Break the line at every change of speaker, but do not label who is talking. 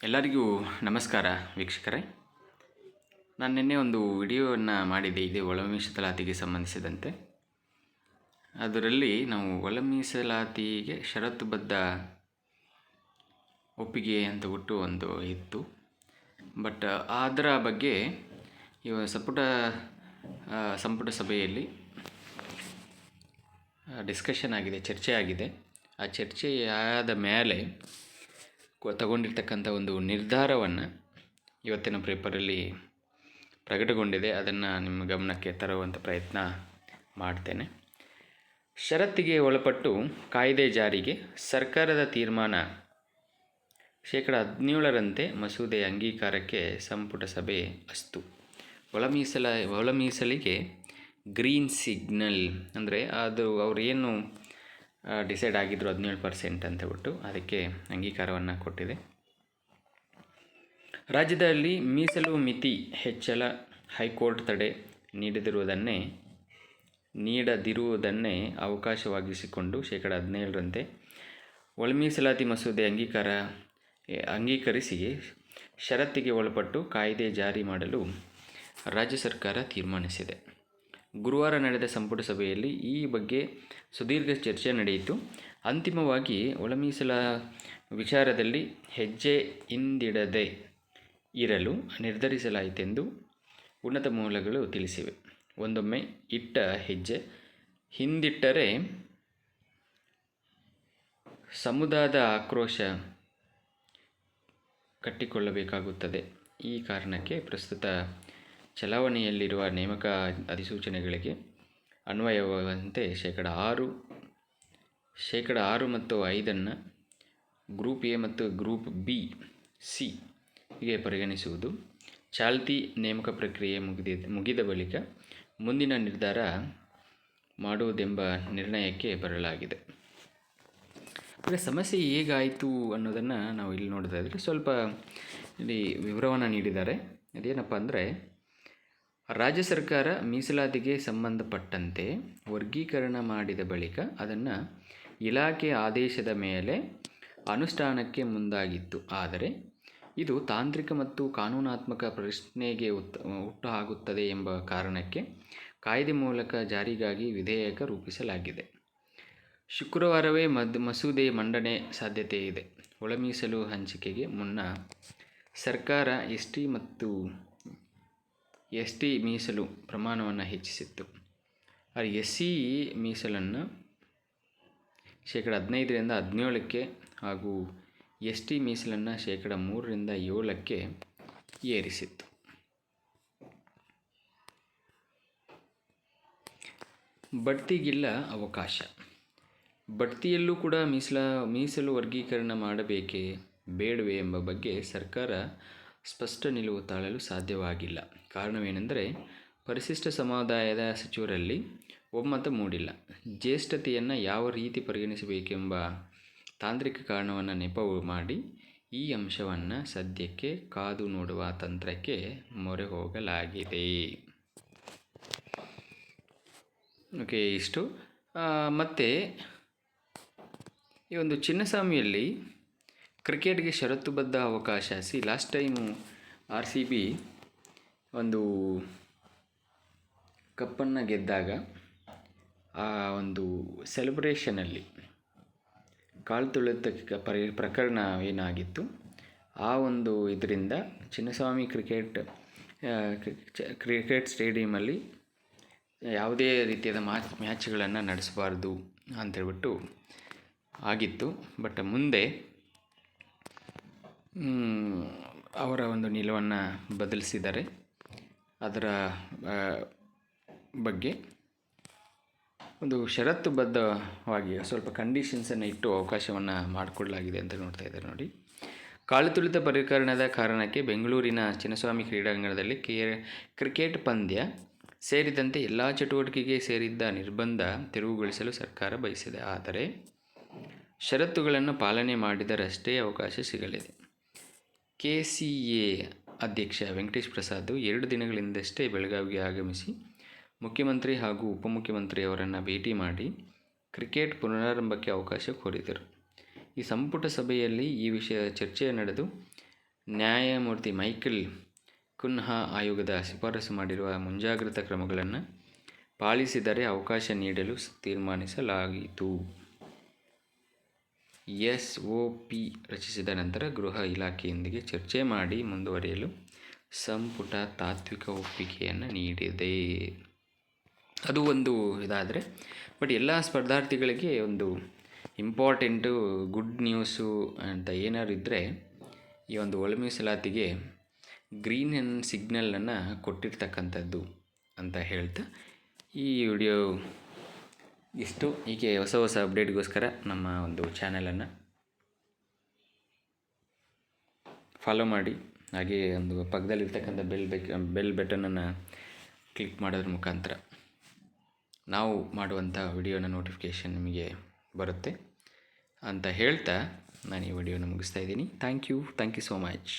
ಎಲ್ಲರಿಗೂ ನಮಸ್ಕಾರ ವೀಕ್ಷಕರೇ. ನಾನು ನಿನ್ನೆ ಒಂದು ವಿಡಿಯೋವನ್ನು ಮಾಡಿದ್ದೆ, ಇದೇ ಒಳ ಮೀಸಲಾತಿಗೆ ಸಂಬಂಧಿಸಿದಂತೆ. ಅದರಲ್ಲಿ ನಾವು ಒಳ ಮೀಸಲಾತಿಗೆ ಷರತ್ತುಬದ್ಧ ಒಪ್ಪಿಗೆ ಅಂತ ಬಿಟ್ಟು ಒಂದು ಇತ್ತು. ಬಟ್ ಅದರ ಬಗ್ಗೆ ಇವ ಸಂಪುಟ ಸಭೆಯಲ್ಲಿ ಡಿಸ್ಕಷನ್ ಆಗಿದೆ, ಚರ್ಚೆ ಆಗಿದೆ. ಆ ಚರ್ಚೆ ಆದ ಮೇಲೆ ತಗೊಂಡಿರ್ತಕ್ಕಂಥ ಒಂದು ನಿರ್ಧಾರವನ್ನು ಇವತ್ತಿನ ಪೇಪರಲ್ಲಿ ಪ್ರಕಟಗೊಂಡಿದೆ. ಅದನ್ನು ನಿಮ್ಮ ಗಮನಕ್ಕೆ ತರುವಂಥ ಪ್ರಯತ್ನ ಮಾಡ್ತೇನೆ. ಷರತ್ತಿಗೆ ಒಳಪಟ್ಟು ಕಾಯ್ದೆ ಜಾರಿಗೆ ಸರ್ಕಾರದ ತೀರ್ಮಾನ. 17% ಮಸೂದೆ ಅಂಗೀಕಾರಕ್ಕೆ ಸಂಪುಟ ಸಭೆ ಅಸ್ತು. ಒಳ ಮೀಸಲಿಗೆ ಗ್ರೀನ್ ಸಿಗ್ನಲ್ ಅಂದರೆ ಅದು ಅವ್ರು ಏನು ಡಿಸೈಡ್ ಆಗಿದ್ದರು 17% ಅಂತ ಬಿಟ್ಟು ಅದಕ್ಕೆ ಅಂಗೀಕಾರವನ್ನು ಕೊಟ್ಟಿದೆ. ರಾಜ್ಯದಲ್ಲಿ ಮೀಸಲು ಮಿತಿ ಹೆಚ್ಚಳ ಹೈಕೋರ್ಟ್ ತಡೆ ನೀಡದಿರುವುದನ್ನೇ ಅವಕಾಶವಾಗಿಸಿಕೊಂಡು 17% ಒಳ ಮೀಸಲಾತಿ ಮಸೂದೆ ಅಂಗೀಕರಿಸಿ ಷರತ್ತಿಗೆ ಒಳಪಟ್ಟು ಕಾಯ್ದೆ ಜಾರಿ ಮಾಡಲು ರಾಜ್ಯ ಸರ್ಕಾರ ತೀರ್ಮಾನಿಸಿದೆ. ಗುರುವಾರ ನಡೆದ ಸಂಪುಟ ಸಭೆಯಲ್ಲಿ ಈ ಬಗ್ಗೆ ಸುದೀರ್ಘ ಚರ್ಚೆ ನಡೆಯಿತು. ಅಂತಿಮವಾಗಿ ಒಳ ವಿಚಾರದಲ್ಲಿ ಹೆಜ್ಜೆ ಹಿಂದಿಡದೆ ಇರಲು ನಿರ್ಧರಿಸಲಾಯಿತೆಂದು ಉನ್ನತ ಮೂಲಗಳು ತಿಳಿಸಿವೆ. ಒಂದೊಮ್ಮೆ ಇಟ್ಟ ಹೆಜ್ಜೆ ಹಿಂದಿಟ್ಟರೆ ಸಮುದಾಯದ ಆಕ್ರೋಶ ಕಟ್ಟಿಕೊಳ್ಳಬೇಕಾಗುತ್ತದೆ. ಈ ಕಾರಣಕ್ಕೆ ಪ್ರಸ್ತುತ ಚಲಾವಣೆಯಲ್ಲಿರುವ ನೇಮಕ ಅಧಿಸೂಚನೆಗಳಿಗೆ ಅನ್ವಯವಾಗುವಂತೆ ಶೇಕಡ 6 ಮತ್ತು 5 ಗ್ರೂಪ್ ಎ ಮತ್ತು ಗ್ರೂಪ್ ಬಿ ಸಿ ಗೆ ಪರಿಗಣಿಸುವುದು. ಚಾಲ್ತಿ ನೇಮಕ ಪ್ರಕ್ರಿಯೆ ಮುಗಿದ ಬಳಿಕ ಮುಂದಿನ ನಿರ್ಧಾರ ಮಾಡುವುದೆಂಬ ನಿರ್ಣಯಕ್ಕೆ ಬರಲಾಗಿದೆ. ಈಗ ಸಮಸ್ಯೆ ಹೇಗಾಯಿತು ಅನ್ನೋದನ್ನು ನಾವು ಇಲ್ಲಿ ನೋಡೋದಾದರೆ ಸ್ವಲ್ಪ ಇಲ್ಲಿ ವಿವರವನ್ನು ನೀಡಿದ್ದಾರೆ. ಅದೇನಪ್ಪ ಅಂದರೆ, ರಾಜ್ಯ ಸರ್ಕಾರ ಮೀಸಲಾತಿಗೆ ಸಂಬಂಧಪಟ್ಟಂತೆ ವರ್ಗೀಕರಣ ಮಾಡಿದ ಬಳಿಕ ಅದನ್ನು ಇಲಾಖೆ ಆದೇಶದ ಮೇಲೆ ಅನುಷ್ಠಾನಕ್ಕೆ ಮುಂದಾಗಿತ್ತು. ಆದರೆ ಇದು ತಾಂತ್ರಿಕ ಮತ್ತು ಕಾನೂನಾತ್ಮಕ ಪ್ರಶ್ನೆಗೆ ಹುಟ್ಟುಹಾಕುತ್ತದೆ ಎಂಬ ಕಾರಣಕ್ಕೆ ಕಾಯ್ದೆ ಮೂಲಕ ಜಾರಿಗಾಗಿ ವಿಧೇಯಕ ರೂಪಿಸಲಾಗಿದೆ. ಶುಕ್ರವಾರವೇ ಮಸೂದೆ ಮಂಡನೆ ಸಾಧ್ಯತೆ ಇದೆ. ಒಳ ಮೀಸಲು ಹಂಚಿಕೆಗೆ ಮುನ್ನ ಸರ್ಕಾರ ಎಸ್ಟಿ ಮೀಸಲು ಪ್ರಮಾಣವನ್ನು ಹೆಚ್ಚಿಸಿತ್ತು. ಆದರೆ ಎಸ್ಸಿ ಮೀಸಲನ್ನು 15% 17% ಹಾಗೂ ಎಸ್ಟಿ ಮೀಸಲನ್ನು 3% 7% ಏರಿಸಿತ್ತು. ಬಡ್ತಿಗಿಲ್ಲ ಅವಕಾಶ. ಬಡ್ತಿಯಲ್ಲೂ ಕೂಡ ಮೀಸಲು ವರ್ಗೀಕರಣ ಮಾಡಬೇಕೇ ಬೇಡವೇ ಎಂಬ ಬಗ್ಗೆ ಸರ್ಕಾರ ಸ್ಪಷ್ಟ ನಿಲುವು ತಾಳಲು ಸಾಧ್ಯವಾಗಿಲ್ಲ. ಕಾರಣವೇನೆಂದರೆ, ಪರಿಶಿಷ್ಟ ಸಮುದಾಯದ ಸಚಿವರಲ್ಲಿ ಒಮ್ಮತ ಮೂಡಿಲ್ಲ. ಜ್ಯೇಷ್ಠತೆಯನ್ನು ಯಾವ ರೀತಿ ಪರಿಗಣಿಸಬೇಕೆಂಬ ತಾಂತ್ರಿಕ ಕಾರಣವನ್ನು ನೆಪ ಮಾಡಿ ಈ ಅಂಶವನ್ನು ಸದ್ಯಕ್ಕೆ ಕಾದು ನೋಡುವ ತಂತ್ರಕ್ಕೆ ಮೊರೆ ಹೋಗಲಾಗಿದೆ. ಓಕೆ, ಇಷ್ಟು. ಮತ್ತು ಈ ಒಂದು ಚಿನ್ನಸ್ವಾಮಿಯಲ್ಲಿ ಕ್ರಿಕೆಟ್ಗೆ ಷರತ್ತುಬದ್ಧ ಅವಕಾಶ. ಲಾಸ್ಟ್ ಟೈಮು RCB ಒಂದು ಕಪ್ಪನ್ನು ಗೆದ್ದಾಗ ಆ ಒಂದು ಸೆಲೆಬ್ರೇಷನಲ್ಲಿ ಕಾಲು ತುಳಿತ ಪ್ರಕರಣ ಏನಾಗಿತ್ತು, ಆ ಒಂದು ಇದರಿಂದ ಚಿನ್ನಸ್ವಾಮಿ ಕ್ರಿಕೆಟ್ ಸ್ಟೇಡಿಯಮಲ್ಲಿ ಯಾವುದೇ ರೀತಿಯಾದ ಮ್ಯಾಚ್ಗಳನ್ನು ನಡೆಸಬಾರ್ದು ಅಂತೇಳ್ಬಿಟ್ಟು ಆಗಿತ್ತು. ಬಟ್ ಮುಂದೆ ಅವರ ಒಂದು ನಿಲುವನ್ನು ಬದಲಿಸಿದ್ದಾರೆ. ಅದರ ಬಗ್ಗೆ ಒಂದು ಷರತ್ತುಬದ್ಧವಾಗಿ ಸ್ವಲ್ಪ ಕಂಡೀಷನ್ಸನ್ನು ಇಟ್ಟು ಅವಕಾಶವನ್ನು ಮಾಡಿಕೊಡಲಾಗಿದೆ ಅಂತ ನೋಡ್ತಾ ಇದ್ದಾರೆ ನೋಡಿ. ಕಾಲು ತುಳಿತ ಪ್ರಕರಣದ ಕಾರಣಕ್ಕೆ ಬೆಂಗಳೂರಿನ ಚಿನ್ನಸ್ವಾಮಿ ಕ್ರೀಡಾಂಗಣದಲ್ಲಿ ಕ್ರಿಕೆಟ್ ಪಂದ್ಯ ಸೇರಿದಂತೆ ಎಲ್ಲ ಚಟುವಟಿಕೆಗೆ ಸೇರಿದ್ದ ನಿರ್ಬಂಧ ತೆರವುಗೊಳಿಸಲು ಸರ್ಕಾರ ಬಯಸಿದೆ. ಆದರೆ ಷರತ್ತುಗಳನ್ನು ಪಾಲನೆ ಮಾಡಿದರಷ್ಟೇ ಅವಕಾಶ ಸಿಗಲಿದೆ. KCA ಅಧ್ಯಕ್ಷ ವೆಂಕಟೇಶ್ ಪ್ರಸಾದ್ 2 ದಿನಗಳಿಂದಷ್ಟೇ ಬೆಳಗಾವಿಗೆ ಆಗಮಿಸಿ ಮುಖ್ಯಮಂತ್ರಿ ಹಾಗೂ ಉಪಮುಖ್ಯಮಂತ್ರಿಯವರನ್ನು ಭೇಟಿ ಮಾಡಿ ಕ್ರಿಕೆಟ್ ಪುನರಾರಂಭಕ್ಕೆ ಅವಕಾಶ ಕೋರಿದರು. ಈ ಸಂಪುಟ ಸಭೆಯಲ್ಲಿ ಈ ವಿಷಯ ಚರ್ಚೆ ನಡೆದು ನ್ಯಾಯಮೂರ್ತಿ ಮೈಕಲ್ ಕುನ್ಹಾ ಆಯೋಗದ ಶಿಫಾರಸು ಮಾಡಿರುವ ಮುಂಜಾಗ್ರತಾ ಕ್ರಮಗಳನ್ನು ಪಾಲಿಸಿದರೆ ಅವಕಾಶ ನೀಡಲು ತೀರ್ಮಾನಿಸಲಾಯಿತು. SOP ರಚಿಸಿದ ನಂತರ ಗೃಹ ಇಲಾಖೆಯೊಂದಿಗೆ ಚರ್ಚೆ ಮಾಡಿ ಮುಂದುವರಿಯಲು ಸಂಪುಟ ತಾತ್ವಿಕ ಒಪ್ಪಿಗೆಯನ್ನು ನೀಡಿದೆ. ಅದು ಒಂದು ಇದಾದರೆ, ಬಟ್ ಎಲ್ಲ ಸ್ಪರ್ಧಾರ್ಥಿಗಳಿಗೆ ಒಂದು ಇಂಪಾರ್ಟೆಂಟು ಗುಡ್ ನ್ಯೂಸು ಅಂತ ಏನಾದ್ರು ಇದ್ದರೆ, ಈ ಒಂದು ಒಳ ಮೀಸಲಾತಿಗೆ ಗ್ರೀನ್ ಸಿಗ್ನಲನ್ನು ಕೊಟ್ಟಿರ್ತಕ್ಕಂಥದ್ದು ಅಂತ ಹೇಳ್ತಾ ಈ ವಿಡಿಯೋ ಇಷ್ಟು. ಹೀಗೆ ಹೊಸ ಹೊಸ ಅಪ್ಡೇಟ್ಗೋಸ್ಕರ ನಮ್ಮ ಒಂದು ಚಾನಲನ್ನು ಫಾಲೋ ಮಾಡಿ, ಹಾಗೆ ಒಂದು ಪಕ್ಕದಲ್ಲಿರ್ತಕ್ಕಂಥ ಬೆಲ್ ಬಟನನ್ನು ಕ್ಲಿಕ್ ಮಾಡೋದ್ರ ಮುಖಾಂತರ ನಾವು ಮಾಡುವಂಥ ವಿಡಿಯೋನ ನೋಟಿಫಿಕೇಷನ್ ನಿಮಗೆ ಬರುತ್ತೆ ಅಂತ ಹೇಳ್ತಾ ನಾನು ಈ ವಿಡಿಯೋನ ಮುಗಿಸ್ತಾ ಇದ್ದೀನಿ. Thank you so much.